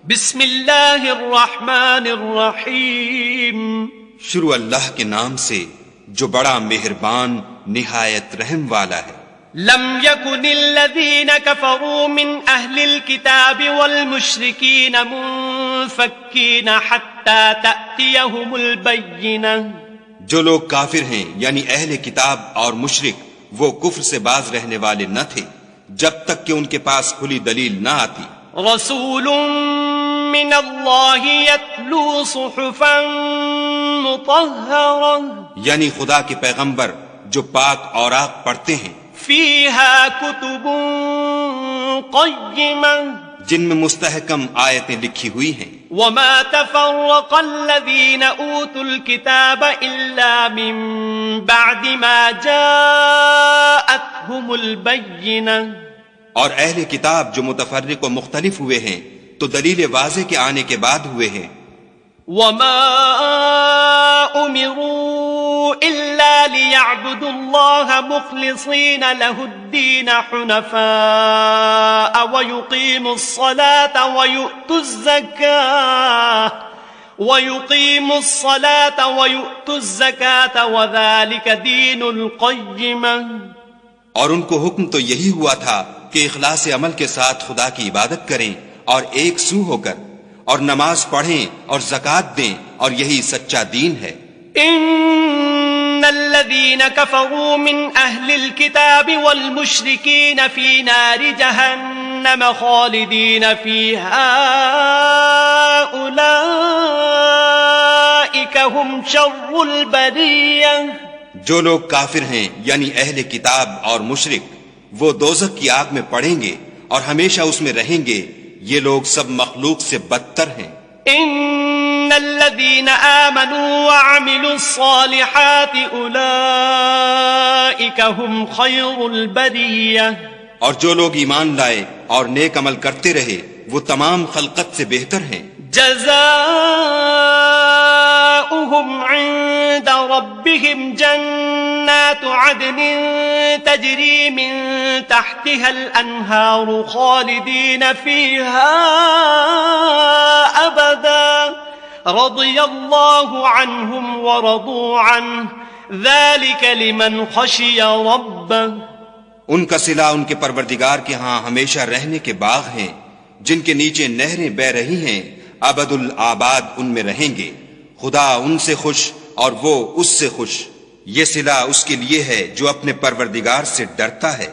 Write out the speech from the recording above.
بسم اللہ الرحمن الرحیم، شروع اللہ کے نام سے جو بڑا مہربان نہایت رحم والا ہے۔ لم يكن الذين كفروا من أهل الكتاب والمشركين منفكين حتى تأتيهم البينة۔ جو لوگ کافر ہیں یعنی اہل کتاب اور مشرک وہ کفر سے باز رہنے والے نہ تھے جب تک کہ ان کے پاس کھلی دلیل نہ آتی۔ رسول من اللہ یتلو صحفا مطہرہ، یعنی خدا کے پیغمبر جو پاک اوراق پڑھتے ہیں، فیہا کتب قیمہ، جن میں مستحکم آیتیں لکھی ہوئی ہیں۔ وما تفرق الذین اوتوا الکتاب الا من بعد ما جاءتهم البینہ، اور اہل کتاب جو متفرق و مختلف ہوئے ہیں تو دلیل واضح کے آنے کے بعد ہوئے ہیں۔ وما امروا الا ليعبدوا الله مخلصين له الدين حنفاء ويقيموا الصلاة ويؤتوا الزكاة وذلك دين القيمة۔ اور ان کو حکم تو یہی ہوا تھا کہ اخلاص عمل کے ساتھ خدا کی عبادت کریں اور ایک سو ہو کر، اور نماز پڑھیں اور زکوٰۃ دیں، اور یہی سچا دین ہے۔ ان الذين كفروا من اهل الكتاب والمشركين في نار جهنم خالدين فيها اولئك هم شر البرية۔ جو لوگ کافر ہیں یعنی اہل کتاب اور مشرک وہ دوزخ کی آگ میں پڑیں گے اور ہمیشہ اس میں رہیں گے، یہ لوگ سب مخلوق سے بدتر ہیں۔ ان الذين آمنوا وعملوا الصالحات اولئك هم خير البرية۔ اور جو لوگ ایمان لائے اور نیک عمل کرتے رہے وہ تمام خلقت سے بہتر ہیں۔ جزاؤهم عند ربهم جنات عدن تجري من تحتها الأنهار خالدين فيها أبدا رضي الله عنهم ورضوا عنه ذلك لمن خشي ربه۔ ان کا صلہ ان کے پروردگار کے ہاں ہمیشہ رہنے کے باغ ہیں جن کے نیچے نہریں بہ رہی ہیں، ابد الآباد ان میں رہیں گے، خدا ان سے خوش اور وہ اس سے خوش۔ یہ صلہ اس کے لیے ہے جو اپنے پروردگار سے ڈرتا ہے۔